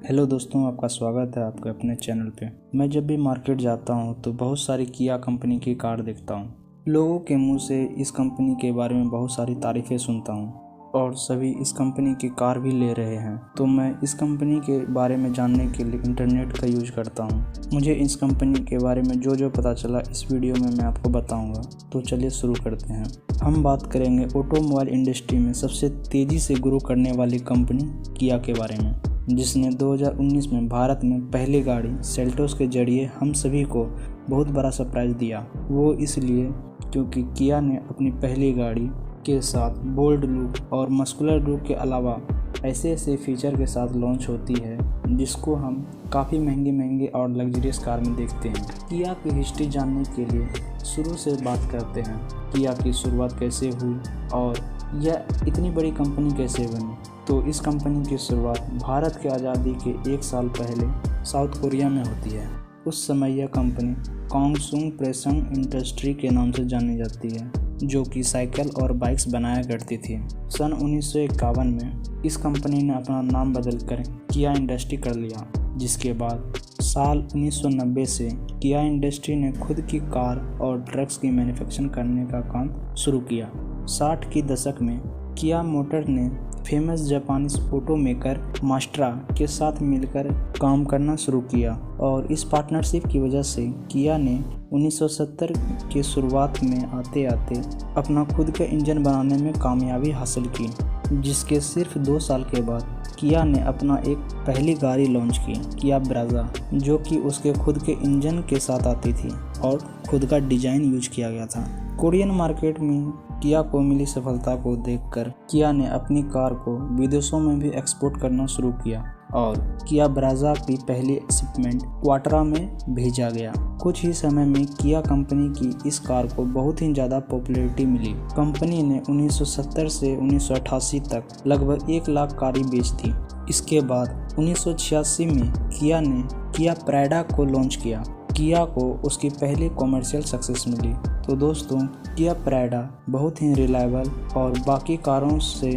Hello दोस्तों, आपका स्वागत है आपके अपने चैनल पे। मैं जब भी मार्केट जाता हूँ तो बहुत सारी किया कंपनी की कार देखता हूँ। लोगों के मुंह से इस कंपनी के बारे में बहुत सारी तारीफ़ें सुनता हूँ और सभी इस कंपनी की कार भी ले रहे हैं। तो मैं इस कंपनी के बारे में जानने के लिए इंटरनेट का यूज करता हूँ। मुझे इस कंपनी के बारे में जो पता चला इस वीडियो में मैं आपको बताऊँगा। तो चलिए शुरू करते हैं। हम बात करेंगे ऑटोमोबाइल इंडस्ट्री में सबसे तेज़ी से ग्रो करने वाली कंपनी किया के बारे में, जिसने 2019 में भारत में पहली गाड़ी सेल्टोस के जरिए हम सभी को बहुत बड़ा सरप्राइज़ दिया। वो इसलिए क्योंकि किया ने अपनी पहली गाड़ी के साथ बोल्ड लुक और मस्कुलर लुक के अलावा ऐसे फीचर के साथ लॉन्च होती है जिसको हम काफ़ी महंगी और लग्जरियस कार में देखते हैं। किया की हिस्ट्री जानने के लिए शुरू से बात करते हैं। किया की शुरुआत कैसे हुई और यह इतनी बड़ी कंपनी कैसे बनी। तो इस कंपनी की शुरुआत भारत के आज़ादी के 1 साल पहले साउथ कोरिया में होती है। उस समय यह कंपनी कॉन्गसुंग प्रेसंग इंडस्ट्री के नाम से जानी जाती है, जो कि साइकिल और बाइक्स बनाया करती थी। सन 1951 में इस कंपनी ने अपना नाम बदलकर किया इंडस्ट्री कर लिया, जिसके बाद साल 1990 से किया इंडस्ट्री ने खुद की कार और ट्रक्स की मैन्युफैक्चरिंग करने का काम शुरू किया। 60 के दशक में किया मोटर ने फेमस जापानीज ऑटो मेकर मास्ट्रा के साथ मिलकर काम करना शुरू किया और इस पार्टनरशिप की वजह से किया ने 1970 के शुरुआत में आते अपना खुद का इंजन बनाने में कामयाबी हासिल की, जिसके सिर्फ 2 साल के बाद किया ने अपना एक पहली गाड़ी लॉन्च की, किया ब्राजा, जो कि उसके खुद के इंजन के साथ आती थी और खुद का डिजाइन यूज किया गया था। कोरियन मार्केट में किया को मिली सफलता को देखकर किया ने अपनी कार को विदेशों में भी एक्सपोर्ट करना शुरू किया और किया ब्राजा की पहली शिपमेंट क्वार्टरा में भेजा गया। कुछ ही समय में किया कंपनी की इस कार को बहुत ही ज़्यादा पॉपुलैरिटी मिली। कंपनी ने 1970 से 1988 तक लगभग 1 लाख कारें बेच दी। इसके बाद 1986 में किया ने किया प्रेडा को लॉन्च किया। किया को उसकी पहली कॉमर्शियल सक्सेस मिली। तो दोस्तों, किया प्रेडा बहुत ही रिलायबल और बाकी कारों से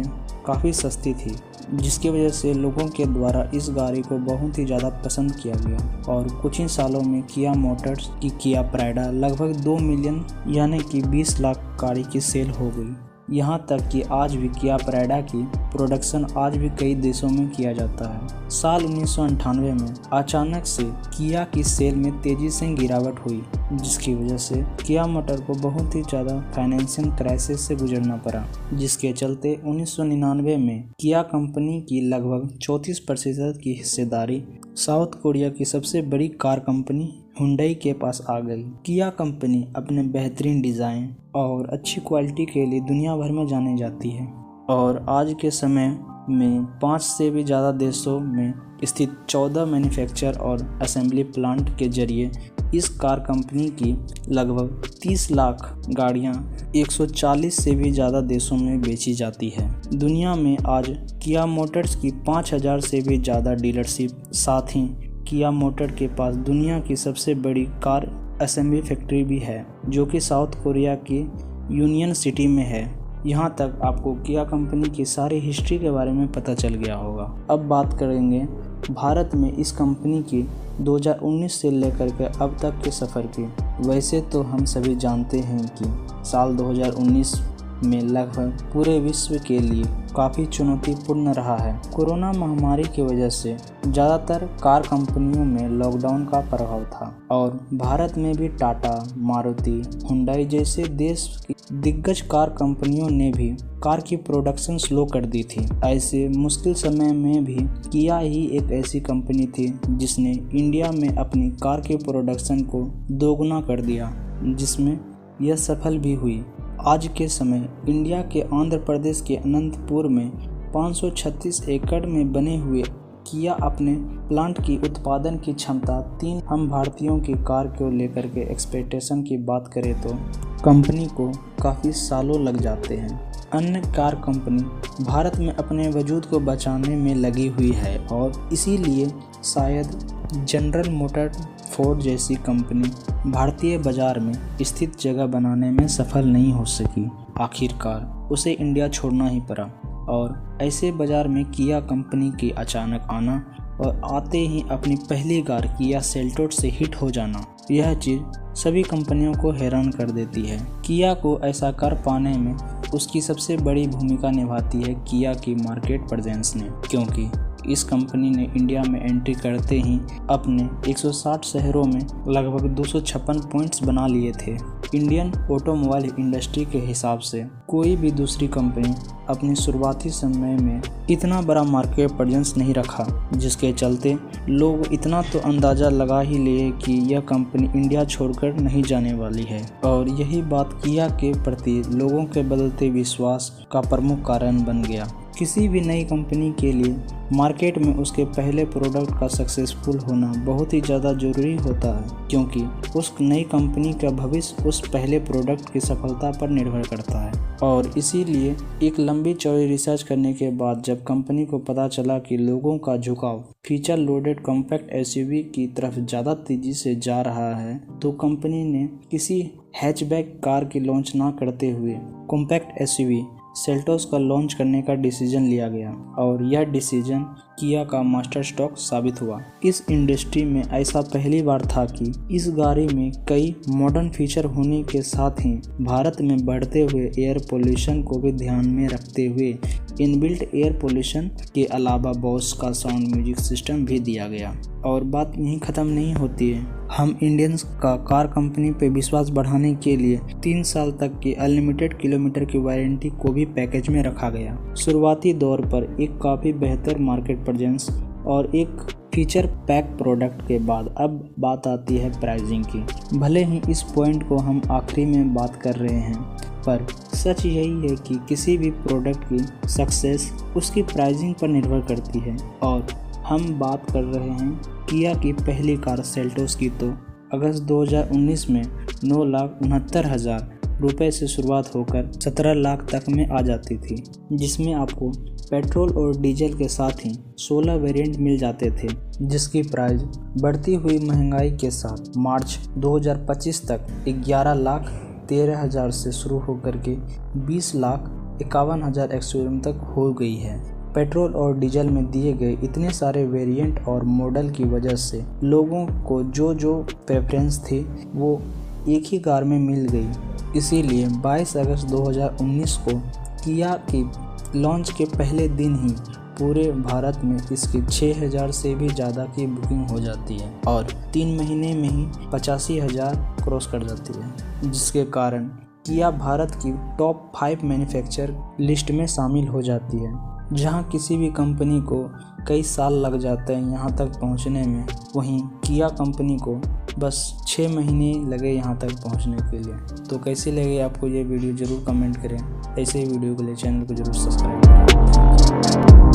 काफ़ी सस्ती थी, जिसकी वजह से लोगों के द्वारा इस गाड़ी को बहुत ही ज़्यादा पसंद किया गया और कुछ ही सालों में किया मोटर्स की किया प्रेडा लगभग 2 मिलियन यानी कि 20 लाख गाड़ी की सेल हो गई। यहाँ तक कि आज भी किया प्रेडा की प्रोडक्शन आज भी कई देशों में किया जाता है। साल 1998 में अचानक से किया की सेल में तेज़ी से गिरावट हुई, जिसकी वजह से किया मोटर को बहुत ही ज़्यादा फाइनेंशियल क्राइसिस से गुजरना पड़ा, जिसके चलते 1999 में किया कंपनी की लगभग 34% की हिस्सेदारी साउथ कोरिया की सबसे बड़ी कार कंपनी हुंडई के पास आ गई। किया कंपनी अपने बेहतरीन डिज़ाइन और अच्छी क्वालिटी के लिए दुनिया भर में जानी जाती है और आज के समय में 5 से भी ज़्यादा देशों में स्थित 14 मैन्युफैक्चर और असेंबली प्लांट के जरिए इस कार कंपनी की लगभग 30 लाख गाड़ियां 140 से भी ज़्यादा देशों में बेची जाती है। दुनिया में आज किया मोटर्स की 5000 से भी ज़्यादा डीलरशिप, साथ ही किया मोटर के पास दुनिया की सबसे बड़ी कार असेंबली फैक्ट्री भी है, जो कि साउथ कोरिया की यूनियन सिटी में है। यहाँ तक आपको किया कंपनी की सारी हिस्ट्री के बारे में पता चल गया होगा। अब बात करेंगे भारत में इस कंपनी की 2019 से लेकर के अब तक के सफ़र की। वैसे तो हम सभी जानते हैं कि साल 2019 में लगभग पूरे विश्व के लिए काफ़ी चुनौतीपूर्ण रहा है। कोरोना महामारी की वजह से ज़्यादातर कार कंपनियों में लॉकडाउन का प्रभाव था और भारत में भी टाटा, मारुति, हुंडई जैसे देश की दिग्गज कार कंपनियों ने भी कार की प्रोडक्शन स्लो कर दी थी। ऐसे मुश्किल समय में भी किया ही एक ऐसी कंपनी थी जिसने इंडिया में अपनी कार के प्रोडक्शन को दोगुना कर दिया, जिसमें यह सफल भी हुई। आज के समय इंडिया के आंध्र प्रदेश के अनंतपुर में 536 एकड़ में बने हुए किया अपने प्लांट की उत्पादन की क्षमता 3 हम भारतीयों की कार को लेकर के एक्सपेक्टेशन की बात करें तो कंपनी को काफ़ी सालों लग जाते हैं। अन्य कार कंपनी भारत में अपने वजूद को बचाने में लगी हुई है और इसीलिए शायद जनरल मोटर, फोर्ड जैसी कंपनी भारतीय बाजार में स्थित जगह बनाने में सफल नहीं हो सकी। आखिरकार उसे इंडिया छोड़ना ही पड़ा और ऐसे बाज़ार में किया कंपनी की अचानक आना और आते ही अपनी पहली कार किया सेल्टोस से हिट हो जाना, यह चीज़ सभी कंपनियों को हैरान कर देती है। किया को ऐसा कर पाने में उसकी सबसे बड़ी भूमिका निभाती है किया की मार्केट प्रेजेंस ने, क्योंकि इस कंपनी ने इंडिया में एंट्री करते ही अपने 160 शहरों में लगभग 256 पॉइंट्स बना लिए थे। इंडियन ऑटोमोबाइल इंडस्ट्री के हिसाब से कोई भी दूसरी कंपनी अपनी शुरुआती समय में इतना बड़ा मार्केट प्रेजेंस नहीं रखा, जिसके चलते लोग इतना तो अंदाज़ा लगा ही लिए कि यह कंपनी इंडिया छोड़कर नहीं जाने वाली है। और यही बात किया के प्रति लोगों के बदलते विश्वास का प्रमुख कारण बन गया। किसी भी नई कंपनी के लिए मार्केट में उसके पहले प्रोडक्ट का सक्सेसफुल होना बहुत ही ज़्यादा ज़रूरी होता है, क्योंकि उस नई कंपनी का भविष्य उस पहले प्रोडक्ट की सफलता पर निर्भर करता है। और इसीलिए एक लंबी चौड़ी रिसर्च करने के बाद जब कंपनी को पता चला कि लोगों का झुकाव फीचर लोडेड कॉम्पैक्ट एसयूवी की तरफ ज़्यादा तेज़ी से जा रहा है, तो कंपनी ने किसी हैचबैक कार की लॉन्च ना करते हुए कॉम्पैक्ट एसयूवी सेल्टोस का लॉन्च करने का डिसीजन लिया गया। और यह डिसीजन किया का मास्टर स्ट्रोक साबित हुआ। इस इंडस्ट्री में ऐसा पहली बार था कि इस गाड़ी में कई मॉडर्न फीचर होने के साथ ही भारत में बढ़ते हुए एयर पोल्यूशन को भी ध्यान में रखते हुए इनबिल्ट एयर पोल्यूशन के अलावा बॉस का साउंड म्यूजिक सिस्टम भी दिया गया। और बात यहीं ख़त्म नहीं होती है। हम इंडियंस का कार कंपनी पे विश्वास बढ़ाने के लिए 3 साल तक की अनलिमिटेड किलोमीटर की वारंटी को भी पैकेज में रखा गया। शुरुआती दौर पर एक काफ़ी बेहतर मार्केट प्रेजेंस और एक फीचर पैक प्रोडक्ट के बाद अब बात आती है प्राइसिंग की। भले ही इस पॉइंट को हम आखिरी में बात कर रहे हैं, पर सच यही है कि किसी भी प्रोडक्ट की सक्सेस उसकी प्राइसिंग पर निर्भर करती है। और हम बात कर रहे हैं किया की पहली कार सेल्टोस की, तो अगस्त 2019 में 9,69,000 रुपये से शुरुआत होकर 17 लाख तक में आ जाती थी, जिसमें आपको पेट्रोल और डीजल के साथ ही 16 वेरिएंट मिल जाते थे, जिसकी प्राइस बढ़ती हुई महंगाई के साथ मार्च 2025 तक 11,13,000 से शुरू होकर के 20,51,000 एक्सयूवी तक हो गई है। पेट्रोल और डीजल में दिए गए इतने सारे वेरिएंट और मॉडल की वजह से लोगों को जो प्रेफरेंस थी वो एक ही कार में मिल गई। इसीलिए 22 अगस्त 2019 को किया की लॉन्च के पहले दिन ही पूरे भारत में इसकी 6,000 से भी ज़्यादा की बुकिंग हो जाती है और 3 महीने में ही 85,000 क्रॉस कर जाती है, जिसके कारण किया भारत की टॉप 5 मैन्युफैक्चरर लिस्ट में शामिल हो जाती है। जहां किसी भी कंपनी को कई साल लग जाते हैं यहाँ तक पहुँचने में, वहीं किया कंपनी को बस 6 महीने लगे यहाँ तक पहुँचने के लिए। तो कैसी लगे आपको ये वीडियो ज़रूर कमेंट करें। ऐसे ही वीडियो के लिए चैनल को ज़रूर सब्सक्राइब करें।